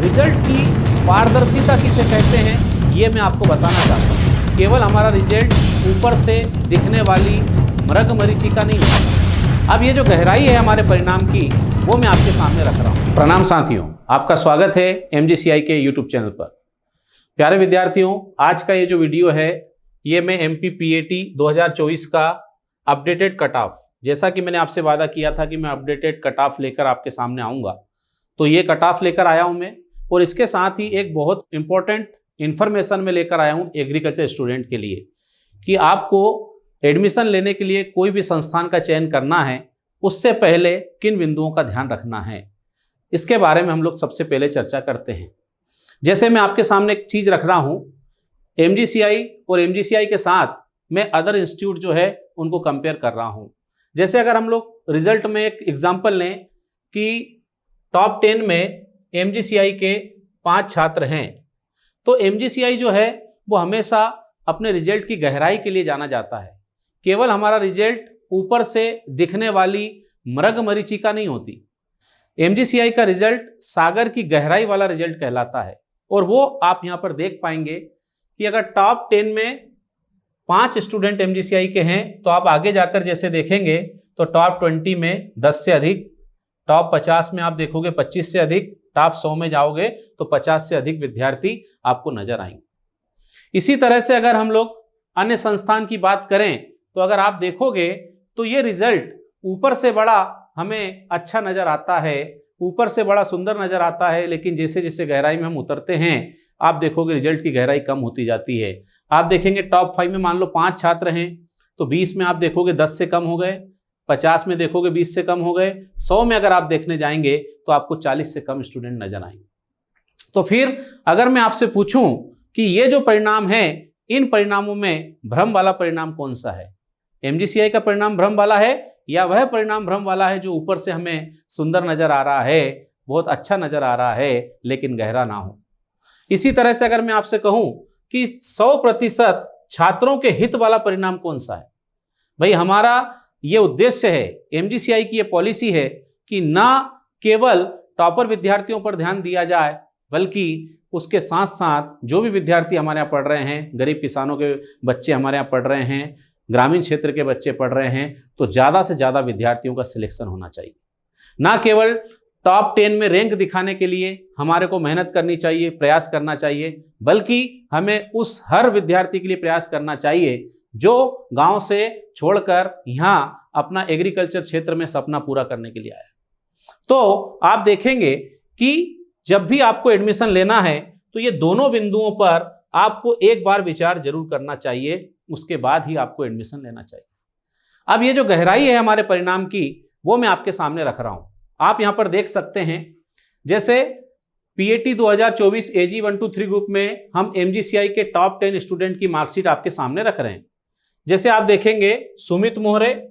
Result की पारदर्शिता किसे कहते हैं ये मैं आपको बताना चाहता हूँ। केवल हमारा रिजल्ट ऊपर से दिखने वाली मृग मरीचिका नहीं है। अब ये जो गहराई है हमारे परिणाम की वो मैं आपके सामने रख रहा हूँ। प्रणाम साथियों, आपका स्वागत है MGCI के YouTube चैनल पर। प्यारे विद्यार्थियों, आज का ये जो वीडियो है ये मैं MPPAT 2024 का अपडेटेड कट ऑफ, जैसा कि मैंने आपसे वादा किया था कि मैं अपडेटेड कट ऑफ लेकर आपके सामने आऊँगा, तो ये कट ऑफ लेकर आया हूँ मैं। और इसके साथ ही एक बहुत इंपॉर्टेंट इंफॉर्मेशन में लेकर आया हूँ एग्रीकल्चर स्टूडेंट के लिए कि आपको एडमिशन लेने के लिए कोई भी संस्थान का चयन करना है उससे पहले किन बिंदुओं का ध्यान रखना है, इसके बारे में हम लोग सबसे पहले चर्चा करते हैं। जैसे मैं आपके सामने एक चीज़ रख रहा हूँ, MGCI और MGCI के साथ मैं अदर इंस्टीट्यूट जो है उनको कंपेयर कर रहा हूँ। जैसे अगर हम लोग रिजल्ट में एक एग्जाम्पल लें कि टॉप 10 में MGCI के 5 छात्र हैं, तो MGCI जो है वो हमेशा अपने रिजल्ट की गहराई के लिए जाना जाता है। केवल हमारा रिजल्ट ऊपर से दिखने वाली मृग मरीचिका नहीं होती। MGCI का रिजल्ट सागर की गहराई वाला रिजल्ट कहलाता है। और वो आप यहाँ पर देख पाएंगे कि अगर टॉप 10 में 5 स्टूडेंट MGCI के हैं तो आप आगे जाकर जैसे देखेंगे तो टॉप 20 में 10 से अधिक, टॉप 50 में आप देखोगे 25 से अधिक, टॉप 100 में जाओगे तो 50 से अधिक विद्यार्थी आपको नजर आएंगे। इसी तरह से अगर हम लोग अन्य संस्थान की बात करें तो अगर आप देखोगे तो ये रिजल्ट ऊपर से बड़ा हमें अच्छा नजर आता है, ऊपर से बड़ा सुंदर नजर आता है, लेकिन जैसे जैसे गहराई में हम उतरते हैं आप देखोगे रिजल्ट की गहराई कम होती जाती है। आप देखेंगे टॉप 5 में मान लो 5 छात्र हैं तो 20 में आप देखोगे 10 से कम हो गए, 50 में देखोगे 20 से कम हो गए, 100 में अगर आप देखने जाएंगे तो आपको 40 से कम स्टूडेंट नजर आएंगे। तो फिर अगर मैं आपसे पूछूं कि ये जो परिणाम है इन परिणामों में भ्रम वाला परिणाम कौन सा है, MGCI का परिणाम भ्रम वाला है या वह परिणाम भ्रम वाला है जो ऊपर से हमें सुंदर नजर आ रहा है, बहुत अच्छा नजर आ रहा है लेकिन गहरा ना हो। इसी तरह से अगर मैं आपसे कहूं कि 100% छात्रों के हित वाला परिणाम कौन सा है, भाई हमारा ये उद्देश्य है, MGCI की ये पॉलिसी है कि ना केवल टॉपर विद्यार्थियों पर ध्यान दिया जाए बल्कि उसके साथ साथ जो भी विद्यार्थी हमारे यहाँ पढ़ रहे हैं, गरीब किसानों के बच्चे हमारे यहाँ पढ़ रहे हैं, ग्रामीण क्षेत्र के बच्चे पढ़ रहे हैं, तो ज़्यादा से ज़्यादा विद्यार्थियों का सिलेक्शन होना चाहिए। ना केवल टॉप 10 में रैंक दिखाने के लिए हमारे को मेहनत करनी चाहिए, प्रयास करना चाहिए, बल्कि हमें उस हर विद्यार्थी के लिए प्रयास करना चाहिए जो गांव से छोड़कर यहाँ अपना एग्रीकल्चर क्षेत्र में सपना पूरा करने के लिए आया। तो आप देखेंगे कि जब भी आपको एडमिशन लेना है तो ये दोनों बिंदुओं पर आपको एक बार विचार जरूर करना चाहिए, उसके बाद ही आपको एडमिशन लेना चाहिए। अब ये जो गहराई है हमारे परिणाम की वो मैं आपके सामने रख रहा हूं। आप यहां पर देख सकते हैं जैसे PAT 2024 AG 123 ग्रुप में हम MGCI के टॉप 10 स्टूडेंट की मार्कशीट आपके सामने रख रहे हैं। जैसे आप देखेंगे सुमित मोहरे,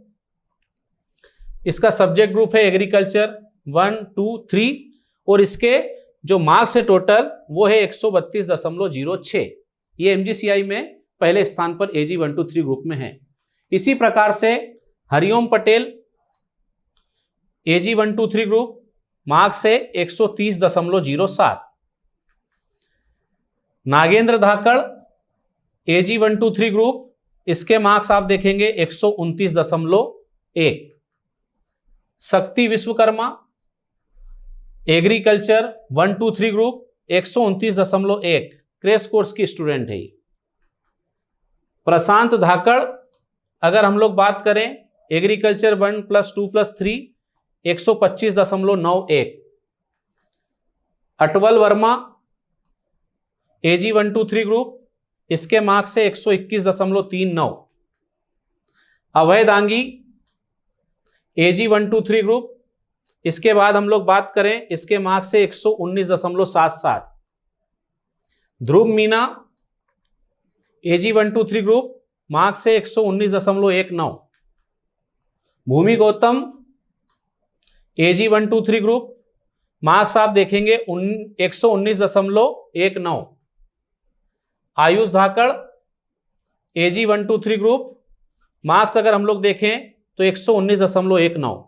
इसका सब्जेक्ट ग्रुप है एग्रीकल्चर 1, 2, 3 और इसके जो मार्क्स है टोटल वो है 132.06। ये MGCI में पहले स्थान पर AG 123 ग्रुप में है। इसी प्रकार से Hariom Patel AG 123 group marks है 130.07। नागेंद्र धाकड़ AG 123 ग्रुप, इसके मार्क्स आप देखेंगे 129.1। शक्ति Vishwakarma agriculture 123 group 129.1, crash course की स्टूडेंट है। प्रशांत धाकड़ अगर हम लोग बात करें एग्रीकल्चर 1+2+3 125.91। अटवल वर्मा AG 123 ग्रुप, इसके मार्क्स से 121.39। अभय दांगी AG 123 ग्रुप, इसके बाद हम लोग बात करें इसके मार्क्स से 119.77। ध्रुव मीना AG 123 ग्रुप, मार्क्स से 119.19। भूमि गौतम AG 123 ग्रुप, मार्क्स आप देखेंगे 119.19। आयुष धाकड़ AG 123 ग्रुप, मार्क्स अगर हम लोग देखें तो 119.19।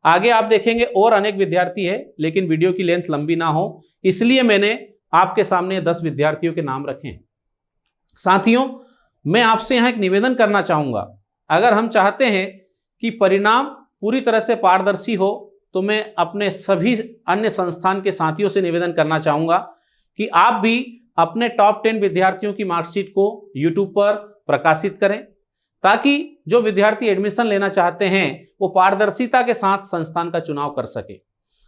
आगे आप देखेंगे और अनेक विद्यार्थी है, लेकिन वीडियो की लेंथ लंबी ना हो इसलिए मैंने आपके सामने 10 विद्यार्थियों के नाम रखे हैं। साथियों, मैं आपसे यहां एक निवेदन करना चाहूंगा, अगर हम चाहते हैं कि परिणाम पूरी तरह से पारदर्शी हो तो मैं अपने सभी अन्य संस्थान के साथियों से निवेदन करना चाहूंगा कि आप भी अपने टॉप 10 विद्यार्थियों की मार्कशीट को यूट्यूब पर प्रकाशित करें, ताकि जो विद्यार्थी एडमिशन लेना चाहते हैं वो पारदर्शिता के साथ संस्थान का चुनाव कर सके।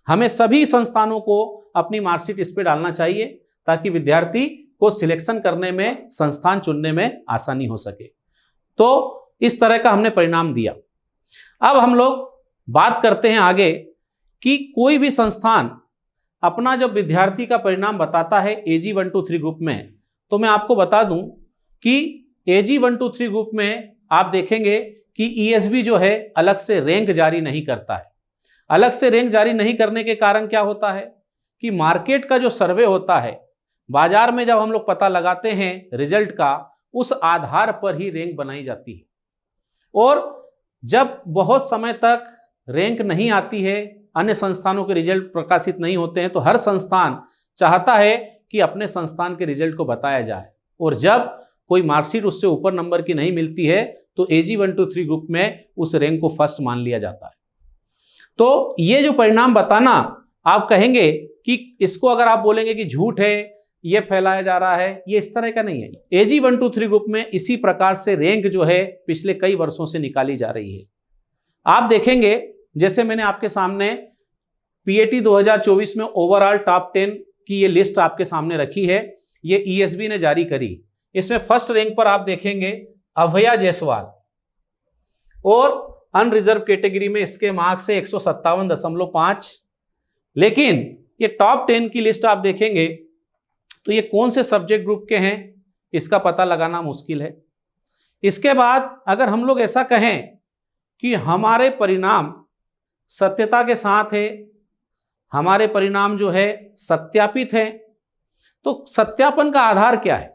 हमें सभी संस्थानों को अपनी मार्कशीट इस पे डालना चाहिए ताकि विद्यार्थी को सिलेक्शन करने में, संस्थान चुनने में आसानी हो सके। तो इस तरह का हमने परिणाम दिया। अब हम लोग बात करते हैं आगे कि कोई भी संस्थान अपना जब विद्यार्थी का परिणाम बताता है AG 1 2 3 ग्रुप में, तो मैं आपको बता दूं कि AG 1 2 3 ग्रुप में आप देखेंगे कि ESB जो है अलग से रैंक जारी नहीं करता है। अलग से रैंक जारी नहीं करने के कारण क्या होता है कि मार्केट का जो सर्वे होता है, बाजार में जब हम लोग पता लगाते हैं रिजल्ट का, उस आधार पर ही रैंक बनाई जाती है। और जब बहुत समय तक रैंक नहीं आती है, अन्य संस्थानों के रिजल्ट प्रकाशित नहीं होते हैं, तो हर संस्थान चाहता है कि अपने संस्थान के रिजल्ट को बताया जाए। और जब कोई मार्कशीट उससे ऊपर नंबर की नहीं मिलती है तो AG 1 2 3 ग्रुप में उस रैंक को फर्स्ट मान लिया जाता है। तो ये जो परिणाम बताना, आप कहेंगे कि इसको अगर आप बोलेंगे कि झूठ है, ये फैलाया जा रहा है, ये इस तरह का नहीं है। AG 1 2 3 ग्रुप में इसी प्रकार से रैंक जो है पिछले कई वर्षों से निकाली जा रही है। आप देखेंगे, जैसे मैंने आपके सामने PAT 2024 में ओवरऑल टॉप 10 की ये लिस्ट आपके सामने रखी है, ये ESB ने जारी करी। इसमें फर्स्ट रैंक पर आप देखेंगे अभया जायसवाल, और अनरिजर्व कैटेगरी में इसके मार्क्स से 157.5। लेकिन ये टॉप 10 की लिस्ट आप देखेंगे तो ये कौन से सब्जेक्ट ग्रुप के हैं इसका पता लगाना मुश्किल है। इसके बाद अगर हम लोग ऐसा कहें कि हमारे परिणाम सत्यता के साथ है, हमारे परिणाम जो है सत्यापित है, तो सत्यापन का आधार क्या है?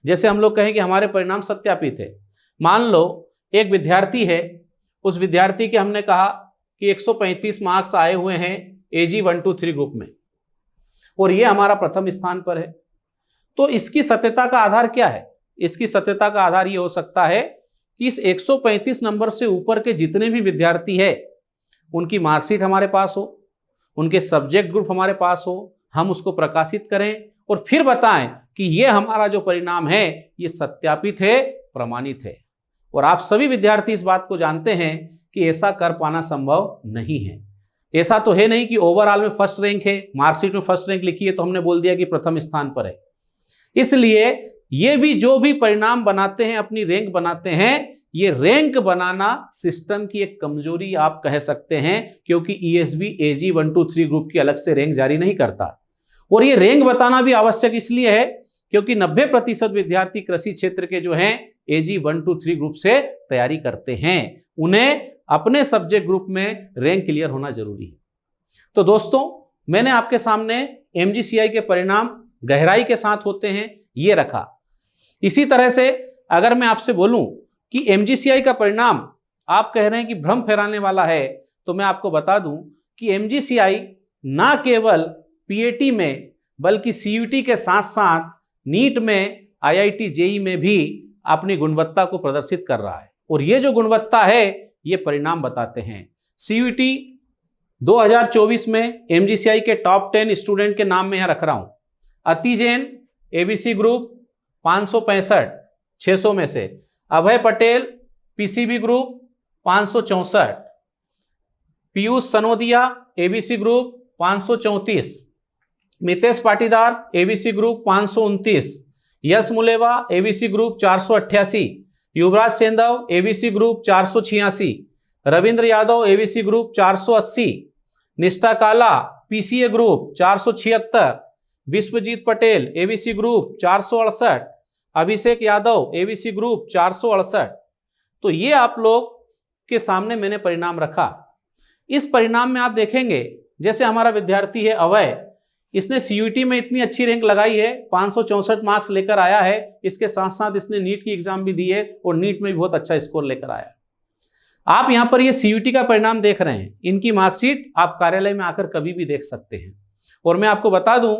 जैसे हम लोग कहें कि हमारे परिणाम सत्यापित है, मान लो एक विद्यार्थी है, उस विद्यार्थी के हमने कहा कि 135 मार्क्स आए हुए हैं AG 1 2 3 ग्रुप में, और ये हमारा प्रथम स्थान पर है, तो इसकी सत्यता का आधार क्या है? इसकी सत्यता का आधार ये हो सकता है कि इस 135 नंबर से ऊपर के जितने भी विद्यार्थी है उनकी मार्कशीट हमारे पास हो, उनके सब्जेक्ट ग्रुप हमारे पास हो, हम उसको प्रकाशित करें और फिर बताएं कि ये हमारा जो परिणाम है ये सत्यापित है, प्रमाणित है। और आप सभी विद्यार्थी इस बात को जानते हैं कि ऐसा कर पाना संभव नहीं है। ऐसा तो है नहीं कि ओवरऑल में फर्स्ट रैंक है, मार्कशीट में फर्स्ट रैंक लिखी है तो हमने बोल दिया कि प्रथम स्थान पर है। इसलिए ये भी जो भी परिणाम बनाते हैं, अपनी रैंक बनाते हैं, ये रैंक बनाना सिस्टम की एक कमजोरी आप कह सकते हैं, क्योंकि ESB AG 1 2 3 ग्रुप की अलग से रैंक जारी नहीं करता। और ये रैंक बताना भी आवश्यक इसलिए है क्योंकि 90% विद्यार्थी कृषि क्षेत्र के जो हैं AG 1 2 3 ग्रुप से तैयारी करते हैं, उन्हें अपने सब्जेक्ट ग्रुप में रैंक क्लियर होना जरूरी है। तो दोस्तों, मैंने आपके सामने MGCI के परिणाम गहराई के साथ होते हैं ये रखा। इसी तरह से अगर मैं आपसे बोलूं कि MGCI का परिणाम आप कह रहे हैं कि भ्रम फैलाने वाला है, तो मैं आपको बता दूं कि MGCI ना केवल PAT में बल्कि CUT के साथ साथ नीट में, IIT JEE में भी अपनी गुणवत्ता को प्रदर्शित कर रहा है। और ये जो गुणवत्ता है ये परिणाम बताते हैं। CUT 2024 में MGCI के टॉप 10 स्टूडेंट के नाम में यहां रख रहा हूं। अति जैन ABC ग्रुप 565 600 में से, Abhay Patel PCB group 564, Piyush Sanodiya ABC group 534, Mitesh Patidar ABC group 529, Yash Muleva ABC group 488, Yuvraj Sendhav ABC group 486, Ravindra Yadav ABC group 480, Nishtha Kala PCA group 476, Vishwajeet Patel ABC group 468, Abhishek Yadav ABC group 468। तो ये आप लोग के सामने मैंने परिणाम रखा। इस परिणाम में आप देखेंगे जैसे हमारा विद्यार्थी है अभय, इसने CUT में इतनी अच्छी रैंक लगाई है, 564 मार्क्स लेकर आया है। इसके साथ साथ इसने नीट की एग्जाम भी दी है और नीट में भी बहुत अच्छा स्कोर लेकर आया। आप यहाँ पर ये सीयूटी का परिणाम देख रहे हैं, इनकी मार्कशीट आप कार्यालय में आकर कभी भी देख सकते हैं। और मैं आपको बता दूं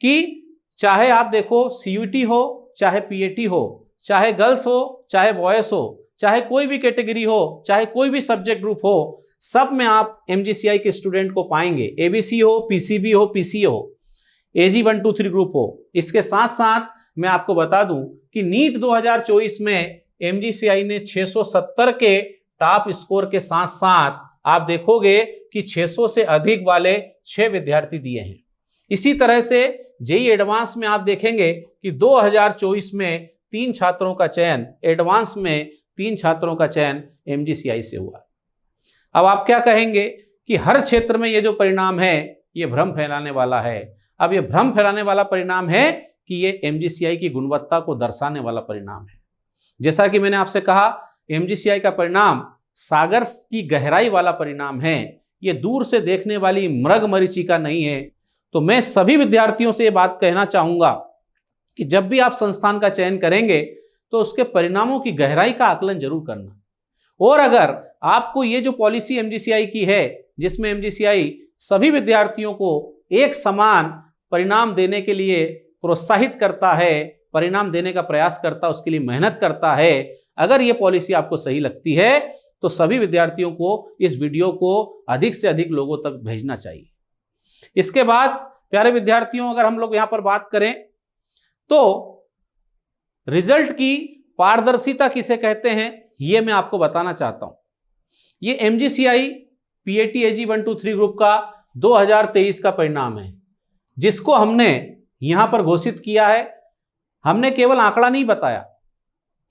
कि चाहे आप देखो सीयूटी हो, चाहे पीएटी हो, चाहे गर्ल्स हो, चाहे बॉयज हो, चाहे कोई भी कैटेगरी हो, चाहे कोई भी सब्जेक्ट ग्रुप हो, सब में आप एमजीसीआई के स्टूडेंट को पाएंगे। एबीसी हो, पीसीबी हो, पीसीए हो, एजी 1 2 3 ग्रुप हो। इसके साथ साथ मैं आपको बता दूं कि नीट 2024 में एमजीसीआई ने 670 के टॉप स्कोर के साथ साथ आप देखोगे कि 600 से अधिक वाले 6 विद्यार्थी दिए हैं। इसी तरह से जेईई एडवांस में आप देखेंगे कि 2024 में 3 छात्रों का चयन, एडवांस में 3 छात्रों का चयन एमजीसीआई से हुआ। अब आप क्या कहेंगे कि हर क्षेत्र में ये जो परिणाम है ये भ्रम फैलाने वाला है। अब ये भ्रम फैलाने वाला परिणाम है कि ये एमजीसीआई की गुणवत्ता को दर्शाने वाला परिणाम है। जैसा कि मैंने आपसे कहा, एमजीसीआई का परिणाम सागर की गहराई वाला परिणाम है, ये दूर से देखने वाली मृगमरीचिका नहीं है। तो मैं सभी विद्यार्थियों से ये बात कहना चाहूंगा कि जब भी आप संस्थान का चयन करेंगे तो उसके परिणामों की गहराई का आकलन जरूर करना। और अगर आपको ये जो पॉलिसी एमजीसीआई की है, जिसमें एमजीसीआई सभी विद्यार्थियों को एक समान परिणाम देने के लिए प्रोत्साहित करता है, परिणाम देने का प्रयास करता है, उसके लिए मेहनत करता है, अगर ये पॉलिसी आपको सही लगती है तो सभी विद्यार्थियों को इस वीडियो को अधिक से अधिक लोगों तक भेजना चाहिए। इसके बाद प्यारे विद्यार्थियों, अगर हम लोग यहां पर बात करें तो रिजल्ट की पारदर्शिता किसे कहते हैं, ये मैं आपको बताना चाहता हूं। ये एमजीसीआई पीएटी एजी 1 2 3 ग्रुप का 2023 का परिणाम है, जिसको हमने यहां पर घोषित किया है। हमने केवल आंकड़ा नहीं बताया,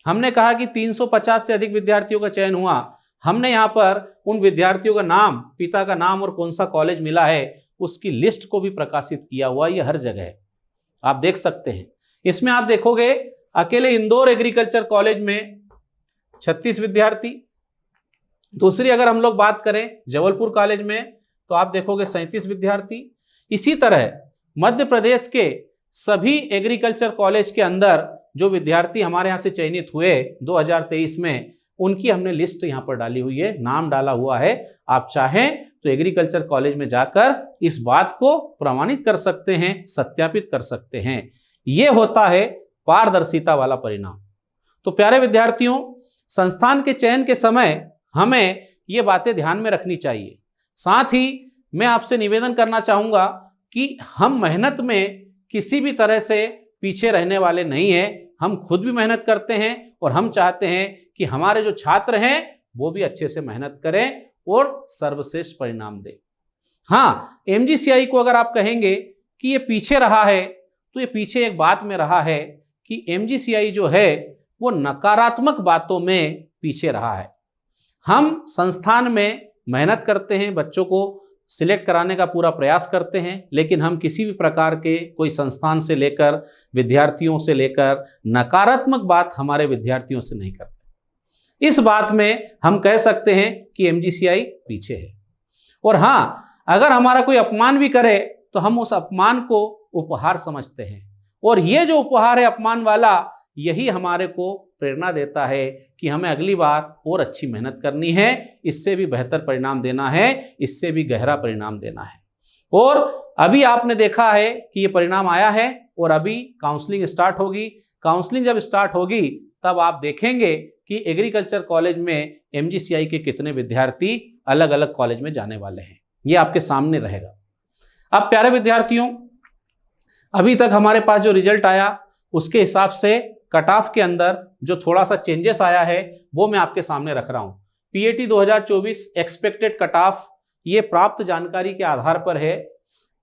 हमने कहा कि 350 से अधिक विद्यार्थियों का चयन हुआ। हमने यहां पर उन विद्यार्थियों का नाम, पिता का नाम और कौन सा कॉलेज मिला है उसकी लिस्ट को भी प्रकाशित किया हुआ। ये हर जगह है, आप देख सकते हैं। इसमें आप देखोगे अकेले इंदौर एग्रीकल्चर कॉलेज में 36 विद्यार्थी। दूसरी अगर हम लोग बात करें जबलपुर कॉलेज में तो आप देखोगे 37 विद्यार्थी। इसी तरह मध्य प्रदेश के सभी एग्रीकल्चर कॉलेज के अंदर जो विद्यार्थी हमारे यहाँ से चयनित हुए 2023 में, उनकी हमने लिस्ट यहाँ पर डाली हुई है, नाम डाला हुआ है। आप चाहें तो एग्रीकल्चर कॉलेज में जाकर इस बात को प्रमाणित कर सकते हैं, सत्यापित कर सकते हैं। यह होता है पारदर्शिता वाला परिणाम। तो प्यारे विद्यार्थियों, संस्थान के चयन के समय हमें ये बातें ध्यान में रखनी चाहिए। साथ ही मैं आपसे निवेदन करना चाहूंगा कि हम मेहनत में किसी भी तरह से पीछे रहने वाले नहीं हैं। हम खुद भी मेहनत करते हैं और हम चाहते हैं कि हमारे जो छात्र हैं वो भी अच्छे से मेहनत करें और सर्वश्रेष्ठ परिणाम दें। हाँ, एमजीसीआई को अगर आप कहेंगे कि ये पीछे रहा है तो ये पीछे एक बात में रहा है कि एमजीसीआई जो है वो नकारात्मक बातों में पीछे रहा है। हम संस्थान में मेहनत करते हैं, बच्चों को सिलेक्ट कराने का पूरा प्रयास करते हैं, लेकिन हम किसी भी प्रकार के कोई संस्थान से लेकर, विद्यार्थियों से लेकर नकारात्मक बात हमारे विद्यार्थियों से नहीं करते। इस बात में हम कह सकते हैं कि एमजीसीआई पीछे है। और हाँ, अगर हमारा कोई अपमान भी करे तो हम उस अपमान को उपहार समझते हैं, और ये जो उपहार है अपमान वाला, यही हमारे को प्रेरणा देता है कि हमें अगली बार और अच्छी मेहनत करनी है, इससे भी बेहतर परिणाम देना है, इससे भी गहरा परिणाम देना है। और अभी आपने देखा है कि ये परिणाम आया है और अभी काउंसलिंग स्टार्ट होगी। काउंसलिंग जब स्टार्ट होगी तब आप देखेंगे कि एग्रीकल्चर कॉलेज में एमजीसीआई के कितने विद्यार्थी अलग अलग कॉलेज में जाने वाले हैं, ये आपके सामने रहेगा। अब प्यारे विद्यार्थियों, अभी तक हमारे पास जो रिजल्ट आया उसके हिसाब से कट ऑफ के अंदर जो थोड़ा सा चेंजेस आया है वो मैं आपके सामने रख रहा हूं। पीएटी 2024 एक्सपेक्टेड कट ऑफ ये प्राप्त जानकारी के आधार पर है।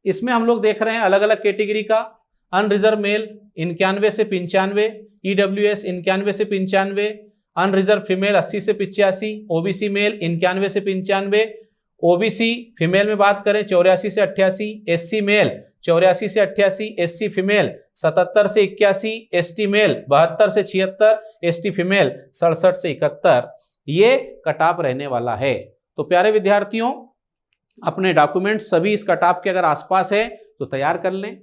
इसमें हम लोग देख रहे हैं अलग अलग कैटेगरी का। अनरिजर्व मेल 91 से 95, ईडब्ल्यूएस 91 से 95, अनरिजर्व फीमेल 80 से 85, ओबीसी मेल 91 से 95, ओबीसी फीमेल में बात करें 84 से 88, एससी मेल 84 से 88, एससी फीमेल 77 से 81, एसटी मेल 72 से 76, एसटी फीमेल 67 से 71, ये कट ऑफ रहने वाला है। तो प्यारे विद्यार्थियों, अपने डॉक्यूमेंट सभी इस कट ऑफ के अगर आसपास है तो तैयार कर लें।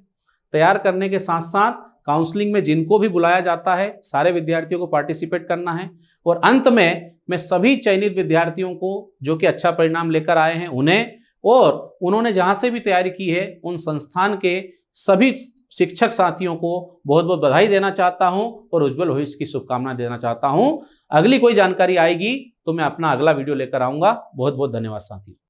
तैयार करने के साथ साथ काउंसलिंग में जिनको भी बुलाया जाता है सारे विद्यार्थियों को पार्टिसिपेट करना है। और अंत में मैं सभी चयनित विद्यार्थियों को जो कि अच्छा परिणाम लेकर आए हैं उन्हें, और उन्होंने जहां से भी तैयारी की है उन संस्थान के सभी शिक्षक साथियों को बहुत बहुत बधाई देना चाहता हूं और उज्जवल भविष्य की शुभकामना देना चाहता हूं। अगली कोई जानकारी आएगी तो मैं अपना अगला वीडियो लेकर आऊंगा। बहुत बहुत धन्यवाद साथियों।